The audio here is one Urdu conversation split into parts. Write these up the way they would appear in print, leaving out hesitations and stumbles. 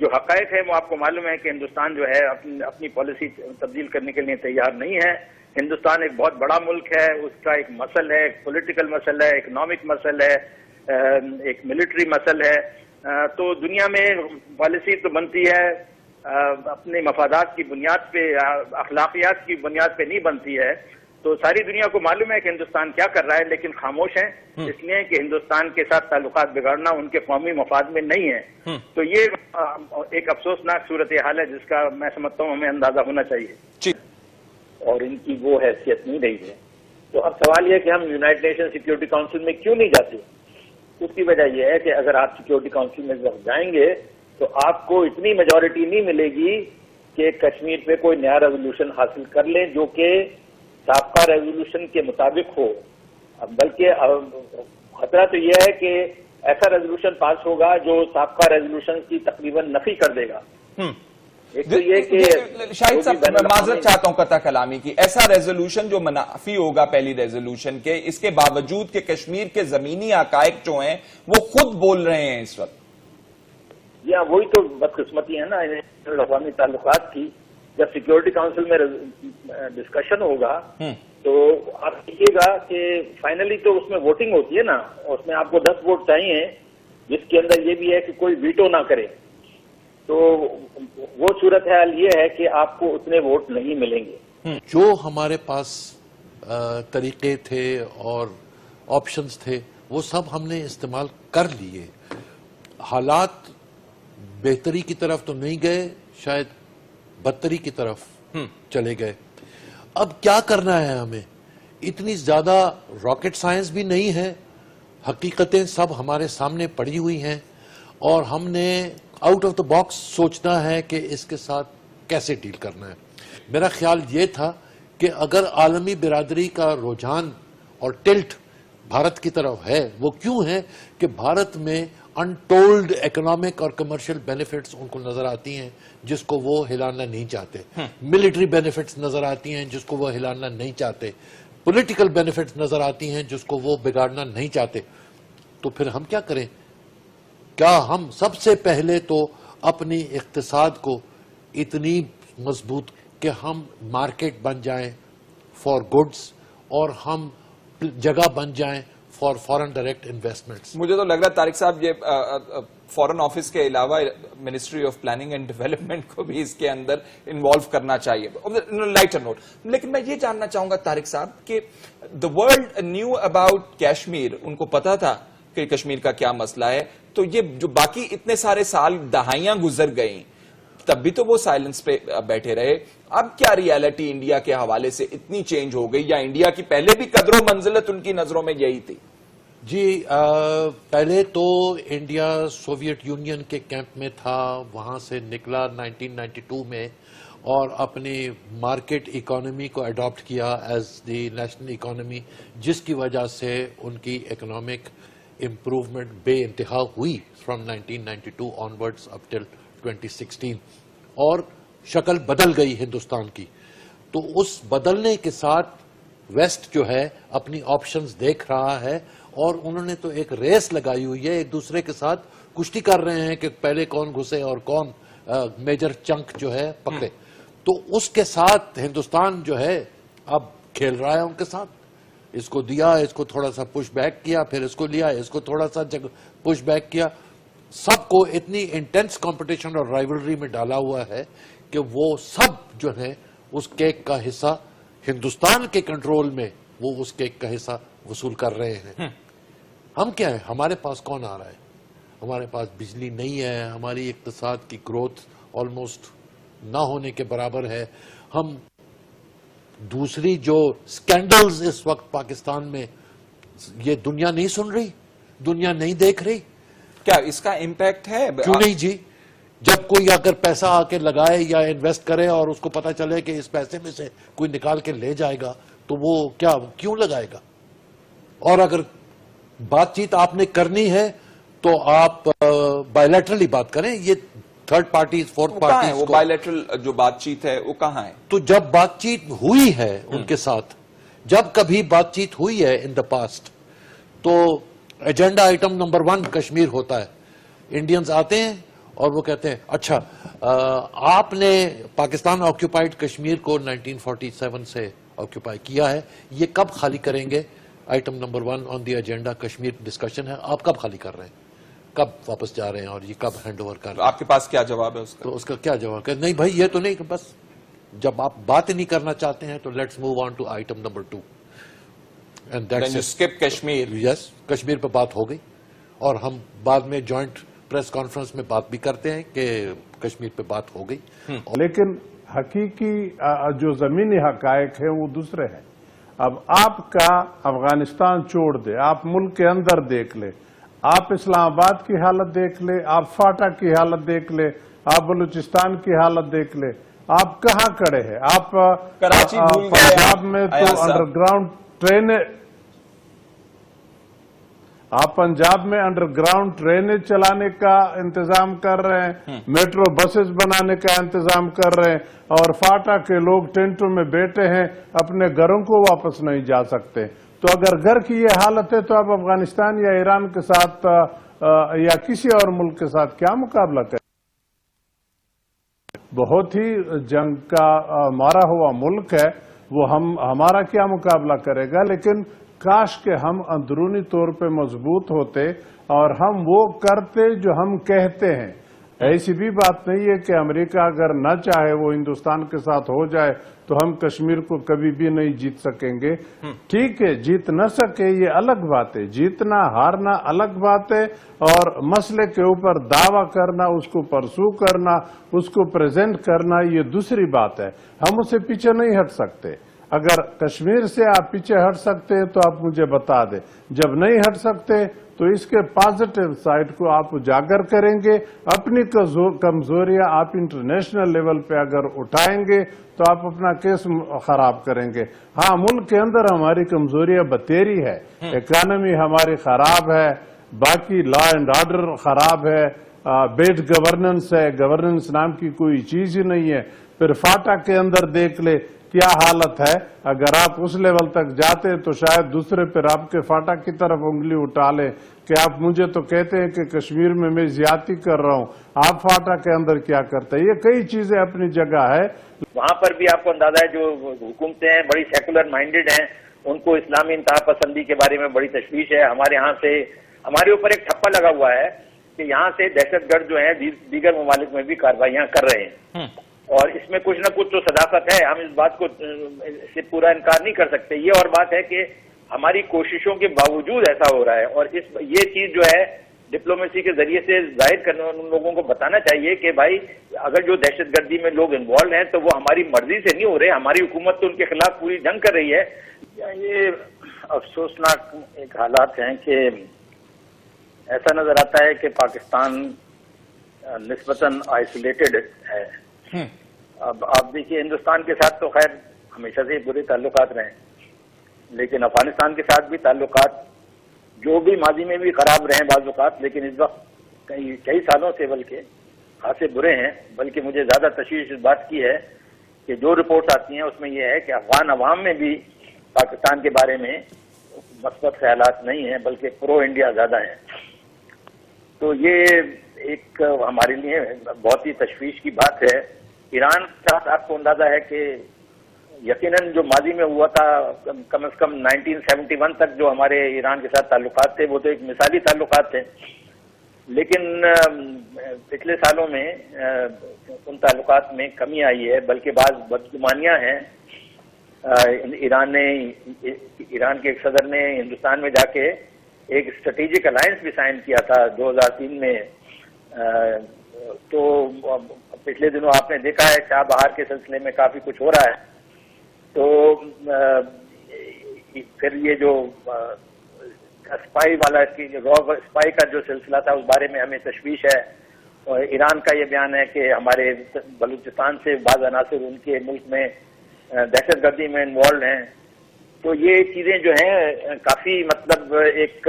جو حقائق ہے وہ آپ کو معلوم ہے کہ ہندوستان جو ہے اپنی پالیسی تبدیل کرنے کے لیے تیار نہیں ہے. ہندوستان ایک بہت بڑا ملک ہے, اس کا ایک مسل ہے, ایک پولیٹیکل مسل ہے, اکنامک مسل ہے, ایک ملٹری مسل ہے. تو دنیا میں پالیسی تو بنتی ہے اپنے مفادات کی بنیاد پہ, اخلاقیات کی بنیاد پہ نہیں بنتی ہے. تو ساری دنیا کو معلوم ہے کہ ہندوستان کیا کر رہا ہے, لیکن خاموش ہیں اس لیے کہ ہندوستان کے ساتھ تعلقات بگاڑنا ان کے قومی مفاد میں نہیں ہے. تو یہ ایک افسوسناک صورتحال ہے جس کا میں سمجھتا ہوں ہمیں اندازہ ہونا چاہیے, اور ان کی وہ حیثیت نہیں رہی ہے. تو اب سوال یہ ہے کہ ہم یونائٹڈ نیشن سیکورٹی کاؤنسل میں کیوں نہیں جاتے. اس کی وجہ یہ ہے کہ اگر آپ سیکورٹی کاؤنسل میں جب جائیں گے تو آپ کو اتنی میجورٹی نہیں ملے گی کہ کشمیر پہ کوئی نیا ریزولوشن حاصل کر لیں جو کہ سابقہ ریزولوشن کے مطابق ہو. بلکہ خطرہ تو یہ ہے کہ ایسا ریزولوشن پاس ہوگا جو سابقہ ریزولوشن کی تقریباً نفی کر دے گا. ایک تو یہ کہ شاہد صاحب میں معذرت چاہتا ہوں قطع کلامی کی, ایسا ریزولوشن جو منافی ہوگا پہلی ریزولوشن کے, اس کے باوجود کہ کشمیر کے زمینی حقائق جو ہیں وہ خود بول رہے ہیں اس وقت. یا وہی تو بدقسمتی ہے نا اقوامی تعلقات کی. جب سیکورٹی کاؤنسل میں ڈسکشن ہوگا تو آپ دیکھیے گا کہ فائنلی تو اس میں ووٹنگ ہوتی ہے نا, اس میں آپ کو 10 ووٹ چاہیے جس کے اندر یہ بھی ہے کہ کوئی ویٹو نہ کرے. تو وہ صورتحال یہ ہے کہ آپ کو اتنے ووٹ نہیں ملیں گے. جو ہمارے پاس طریقے تھے اور آپشنز تھے وہ سب ہم نے استعمال کر لیے. حالات بہتری کی طرف تو نہیں گئے, شاید بدتری کی طرف چلے گئے. اب کیا کرنا ہے ہمیں؟ اتنی زیادہ راکٹ سائنس بھی نہیں ہے, حقیقتیں سب ہمارے سامنے پڑی ہوئی ہیں اور ہم نے آؤٹ آف دا باکس سوچنا ہے کہ اس کے ساتھ کیسے ڈیل کرنا ہے. میرا خیال یہ تھا کہ اگر عالمی برادری کا رجحان اور ٹلٹ بھارت کی طرف ہے, وہ کیوں ہے کہ بھارت میں انٹولڈ اکنامک اور کمرشل بینیفٹس ان کو نظر آتی ہیں جس کو وہ ہلانا نہیں چاہتے, ملٹری بینیفٹس نظر آتی ہیں جس کو وہ ہلانا نہیں چاہتے, پولیٹیکل بینیفٹس نظر آتی ہیں جس کو وہ بگاڑنا نہیں چاہتے. تو پھر ہم کیا کریں؟ کیا ہم سب سے پہلے تو اپنی اقتصاد کو اتنی مضبوط کہ ہم مارکیٹ بن جائیں فار گڈز اور ہم جگہ بن جائیں فار فورن ڈائریکٹ انویسٹمنٹس. مجھے تو لگ رہا ہے طارق صاحب یہ فورن آفس کے علاوہ ministry of planning and development کو بھی اس کے اندر انوالو کرنا چاہیے, لائٹر نوٹ. لیکن میں یہ جاننا چاہوں گا طارق صاحب کہ the world knew about Kashmir, ان کو پتا تھا کہ کشمیر کا کیا مسئلہ ہے, تو یہ جو باقی اتنے سارے سال دہائیاں گزر گئیں تب بھی تو وہ سائلنس پہ بیٹھے رہے. اب کیا ریالٹی انڈیا کے حوالے سے اتنی چینج ہو گئی, یا انڈیا کی پہلے بھی قدر و منزلت ان کی نظروں میں یہی تھی؟ جی پہلے تو انڈیا سوویت یونین کے کیمپ میں تھا, وہاں سے نکلا 1992 میں اور اپنی مارکیٹ اکانومی کو اڈاپٹ کیا ایز دی نیشنل اکانومی, جس کی وجہ سے ان کی اکنامک امپروومنٹ بے انتہا ہوئی فرام 1992 آنورڈز اپ ٹل 2016, اور شکل بدل گئی ہندوستان کی. تو اس بدلنے کے ساتھ ویسٹ جو ہے اپنی آپشنز دیکھ رہا ہے اور انہوں نے تو ایک ریس لگائی ہوئی ہے, ایک دوسرے کے ساتھ کشتی کر رہے ہیں کہ پہلے کون گھسے اور کون میجر چنک جو ہے پکڑے. تو اس کے ساتھ ہندوستان جو ہے اب کھیل رہا ہے ان کے ساتھ. اس کو دیا, اس کو تھوڑا سا پش بیک کیا, پھر اس کو لیا, اس کو تھوڑا سا پش بیک کیا. سب کو اتنی انٹینس کمپٹیشن اور رائیولری میں ڈالا ہوا ہے کہ وہ سب جو ہے اس کیک کا حصہ ہندوستان کے کنٹرول میں وہ اس کیک کا حصہ وصول کر رہے ہیں. ہم کیا ہیں؟ ہمارے پاس کون آ رہا ہے؟ ہمارے پاس بجلی نہیں ہے, ہماری اقتصاد کی گروتھ آلموسٹ نہ ہونے کے برابر ہے. ہم دوسری جو سکینڈلز اس وقت پاکستان میں, یہ دنیا نہیں سن رہی, دنیا نہیں دیکھ رہی. کیا اس کا امپیکٹ ہے؟ کیوں نہیں جی, جب کوئی اگر پیسہ آ کے لگائے یا انویسٹ کرے اور اس کو پتا چلے کہ اس پیسے میں سے کوئی نکال کے لے جائے گا تو وہ کیوں لگائے گا؟ اور اگر بات چیت آپ نے کرنی ہے تو آپ بائیلیٹرلی بات کریں. یہ تھرڈ پارٹیز, فورتھ پارٹیز, وہ بائیلیٹرل جو بات چیت ہے وہ کہاں ہے؟ تو جب بات چیت ہوئی ہے ان کے ساتھ, جب کبھی بات چیت ہوئی ہے ان دا پاسٹ, تو ایجنڈا آئٹم نمبر 1 کشمیر ہوتا ہے. انڈینز آتے ہیں اور وہ کہتے ہیں اچھا آپ نے پاکستان آکیوپائڈ کشمیر کو 1947 سے آکیوپائی کیا ہے، یہ کب خالی کریں گے؟ Item number 1 on the agenda Kashmir discussion ہے، آپ کب خالی کر رہے ہیں، کب واپس جا رہے ہیں اور یہ کب ہینڈ اوور کر رہے ہیں؟ آپ کے پاس کیا جواب ہے اس کا؟ تو اس کا کیا جواب ہے؟ نہیں بھائی یہ تو نہیں کہ بس جب آپ بات نہیں کرنا چاہتے ہیں تو let's move on to item number 2 and that's skip Kashmir. Yes, Kashmir پہ بات ہو گئی اور ہم بعد میں جوائنٹ پریس کانفرنس میں بات بھی کرتے ہیں کہ کشمیر پہ بات ہو گئی. لیکن حقیقی جو زمینی حقائق ہیں وہ دوسرے ہیں. اب آپ کا افغانستان چھوڑ دے، آپ ملک کے اندر دیکھ لیں، آپ اسلام آباد کی حالت دیکھ لیں، آپ فاٹا کی حالت دیکھ لیں، آپ بلوچستان کی حالت دیکھ لیں، آپ کہاں کھڑے ہیں؟ آپ کراچی بھول گئے. پنجاب میں تو انڈر گراؤنڈ ٹرینیں، آپ پنجاب میں انڈر گراؤنڈ ٹرینیں چلانے کا انتظام کر رہے ہیں، میٹرو بسز بنانے کا انتظام کر رہے ہیں، اور فاٹا کے لوگ ٹینٹوں میں بیٹھے ہیں، اپنے گھروں کو واپس نہیں جا سکتے. تو اگر گھر کی یہ حالت ہے تو آپ افغانستان یا ایران کے ساتھ یا کسی اور ملک کے ساتھ کیا مقابلہ کریں؟ بہت ہی جنگ کا مارا ہوا ملک ہے وہ، ہمارا کیا مقابلہ کرے گا؟ لیکن کاش کہ ہم اندرونی طور پہ مضبوط ہوتے اور ہم وہ کرتے جو ہم کہتے ہیں. ایسی بھی بات نہیں ہے کہ امریکہ اگر نہ چاہے وہ ہندوستان کے ساتھ ہو جائے تو ہم کشمیر کو کبھی بھی نہیں جیت سکیں گے. ٹھیک ہے، جیت نہ سکے یہ الگ بات ہے، جیتنا ہارنا الگ بات ہے، اور مسئلے کے اوپر دعویٰ کرنا، اس کو پرسو کرنا، اس کو پریزنٹ کرنا یہ دوسری بات ہے. ہم اس سے پیچھے نہیں ہٹ سکتے. اگر کشمیر سے آپ پیچھے ہٹ سکتے تو آپ مجھے بتا دیں، جب نہیں ہٹ سکتے تو اس کے پازیٹیو سائڈ کو آپ اجاگر کریں گے. اپنی کمزوریاں آپ انٹرنیشنل لیول پہ اگر اٹھائیں گے تو آپ اپنا کیس خراب کریں گے. ہاں، ملک کے اندر ہماری کمزوریاں بتیری ہے، اکانومی ہماری خراب ہے، باقی لا اینڈ آرڈر خراب ہے، بیڈ گورننس ہے، گورننس نام کی کوئی چیز ہی نہیں ہے. پھر فاٹا کے اندر دیکھ لے کیا حالت ہے. اگر آپ اس لیول تک جاتے تو شاید دوسرے پھر آپ کے فاٹا کی طرف انگلی اٹھا لیں کہ آپ مجھے تو کہتے ہیں کہ کشمیر میں زیادتی کر رہا ہوں، آپ فاٹا کے اندر کیا کرتے ہیں. یہ کئی چیزیں اپنی جگہ ہے. وہاں پر بھی آپ کو اندازہ ہے جو حکومتیں ہیں بڑی سیکولر مائنڈڈ ہیں، ان کو اسلامی انتہا پسندی کے بارے میں بڑی تشویش ہے. ہمارے یہاں سے ہمارے اوپر ایک ٹھپا لگا ہوا ہے کہ یہاں سے دہشت گرد جو ہیں دیگر ممالک میں بھی کارروائیاں کر رہے ہیں، اور اس میں کچھ نہ کچھ تو صداقت ہے. ہم اس بات کو سے پورا انکار نہیں کر سکتے. یہ اور بات ہے کہ ہماری کوششوں کے باوجود ایسا ہو رہا ہے، اور یہ چیز جو ہے ڈپلومیسی کے ذریعے سے ظاہر کرنے ان لوگوں کو بتانا چاہیے کہ بھائی اگر جو دہشت گردی میں لوگ انوالو ہیں تو وہ ہماری مرضی سے نہیں ہو رہے، ہماری حکومت تو ان کے خلاف پوری جنگ کر رہی ہے. یہ افسوسناک ایک حالات ہیں کہ ایسا نظر آتا ہے کہ پاکستان نسبتاً آئسولیٹڈ ہے. اب آپ دیکھیے ہندوستان کے ساتھ تو خیر ہمیشہ سے برے تعلقات رہے ہیں، لیکن افغانستان کے ساتھ بھی تعلقات جو بھی ماضی میں بھی خراب رہے ہیں بعض اوقات، لیکن اس وقت کئی سالوں سے بلکہ خاصے برے ہیں. بلکہ مجھے زیادہ تشویش اس بات کی ہے کہ جو رپورٹس آتی ہیں اس میں یہ ہے کہ افغان عوام میں بھی پاکستان کے بارے میں مثبت خیالات نہیں ہیں بلکہ پرو انڈیا زیادہ ہیں. تو یہ ایک ہمارے لیے بہت ہی تشویش کی بات ہے. ایران کے ساتھ آپ کو اندازہ ہے کہ یقیناً جو ماضی میں ہوا تھا کم از کم 1971 تک جو ہمارے ایران کے ساتھ تعلقات تھے وہ تو ایک مثالی تعلقات تھے، لیکن پچھلے سالوں میں ان تعلقات میں کمی آئی ہے، بلکہ بعض بدگمانیاں ہیں. ایران کے ایک صدر نے ہندوستان میں جا کے ایک اسٹریٹجک الائنس بھی سائن کیا تھا 2003 میں. تو پچھلے دنوں آپ نے دیکھا ہے چاہ بہار کے سلسلے میں کافی کچھ ہو رہا ہے. تو پھر یہ جو اسپائی والا اسپائی کا جو سلسلہ تھا اس بارے میں ہمیں تشویش ہے. اور ایران کا یہ بیان ہے کہ ہمارے بلوچستان سے بعض عناصر ان کے ملک میں دہشت گردی میں انوالوڈ ہیں. تو یہ چیزیں جو ہیں کافی مطلب ایک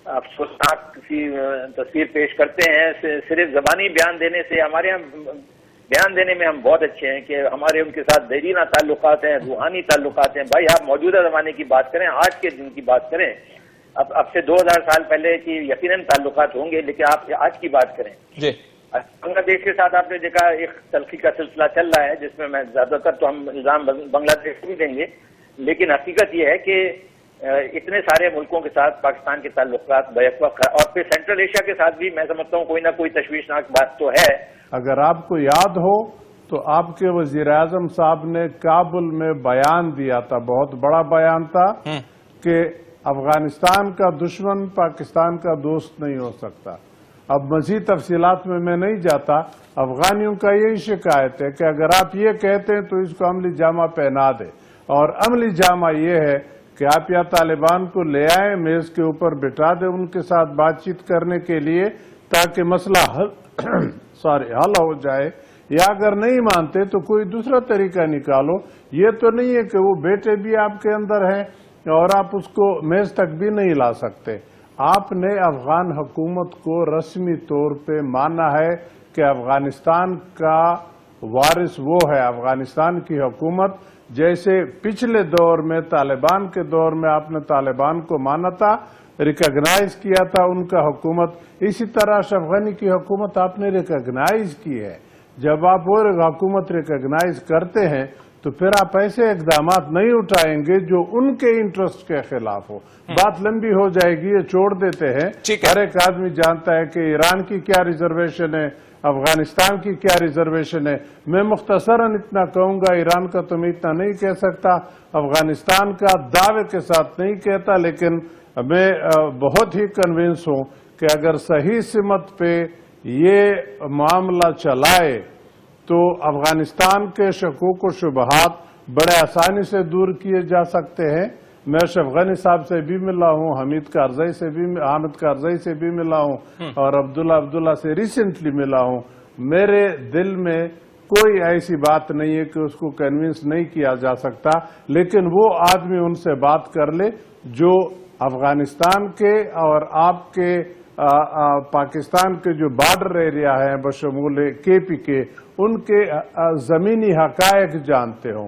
افسوسناک سی تصویر پیش کرتے ہیں. صرف زبانی بیان دینے سے ہمارے یہاں بیان دینے میں ہم بہت اچھے ہیں کہ ہمارے ان کے ساتھ دیرینہ تعلقات ہیں، روحانی تعلقات ہیں. بھائی آپ موجودہ زمانے کی بات کریں، آج کے دن کی بات کریں. اب سے 2000 سال پہلے کی یقیناً تعلقات ہوں گے، لیکن آپ آج کی بات کریں. جی بنگلہ دیش کے ساتھ آپ نے دیکھا ایک تلخی کا سلسلہ چل رہا ہے، جس میں زیادہ تر تو ہم الزام بنگلہ دیش کو بھی دیں گے، لیکن حقیقت یہ ہے کہ اتنے سارے ملکوں کے ساتھ پاکستان کے تعلقات بیک وقت اور پھر سینٹرل ایشیا کے ساتھ بھی میں سمجھتا ہوں کوئی نہ کوئی تشویشناک بات تو ہے. اگر آپ کو یاد ہو تو آپ کے وزیر اعظم صاحب نے کابل میں بیان دیا تھا، بہت بڑا بیان تھا کہ افغانستان کا دشمن پاکستان کا دوست نہیں ہو سکتا. اب مزید تفصیلات میں نہیں جاتا. افغانیوں کا یہی شکایت ہے کہ اگر آپ یہ کہتے ہیں تو اس کو عملی جامہ پہنا دیں، اور عملی جامہ یہ ہے کہ آپ یا طالبان کو لے آئیں، میز کے اوپر بٹھا دیں ان کے ساتھ بات چیت کرنے کے لیے تاکہ مسئلہ حل ہو جائے، یا اگر نہیں مانتے تو کوئی دوسرا طریقہ نکالو. یہ تو نہیں ہے کہ وہ بیٹے بھی آپ کے اندر ہیں اور آپ اس کو میز تک بھی نہیں لا سکتے. آپ نے افغان حکومت کو رسمی طور پہ مانا ہے کہ افغانستان کا وارث وہ ہے. افغانستان کی حکومت جیسے پچھلے دور میں طالبان کے دور میں آپ نے طالبان کو مانا تھا، ریکگنائز کیا تھا ان کا حکومت، اسی طرح اشرف غنی کی حکومت آپ نے ریکگنائز کی ہے. جب آپ وہ حکومت ریکگنائز کرتے ہیں تو پھر آپ ایسے اقدامات نہیں اٹھائیں گے جو ان کے انٹرسٹ کے خلاف ہو. بات لمبی ہو جائے گی، یہ چھوڑ دیتے ہیں. ہر ایک آدمی جانتا ہے کہ ایران کی کیا ریزرویشن ہے، افغانستان کی کیا ریزرویشن ہے. میں مختصراً اتنا کہوں گا، ایران کا تو میں اتنا نہیں کہہ سکتا، افغانستان کا دعوے کے ساتھ نہیں کہتا، لیکن میں بہت ہی کنونس ہوں کہ اگر صحیح سمت پہ یہ معاملہ چلائے تو افغانستان کے شکوک و شبہات بڑے آسانی سے دور کیے جا سکتے ہیں. میں اشرف غنی صاحب سے بھی ملا ہوں، حامد کارزئی سے بھی ملا ہوں، اور عبداللہ سے ریسنٹلی ملا ہوں. میرے دل میں کوئی ایسی بات نہیں ہے کہ اس کو کنونس نہیں کیا جا سکتا، لیکن وہ آدمی ان سے بات کر لے جو افغانستان کے اور آپ کے پاکستان کے جو بارڈر ایریا ہیں بشمول کے پی کے، ان کے زمینی حقائق جانتے ہوں.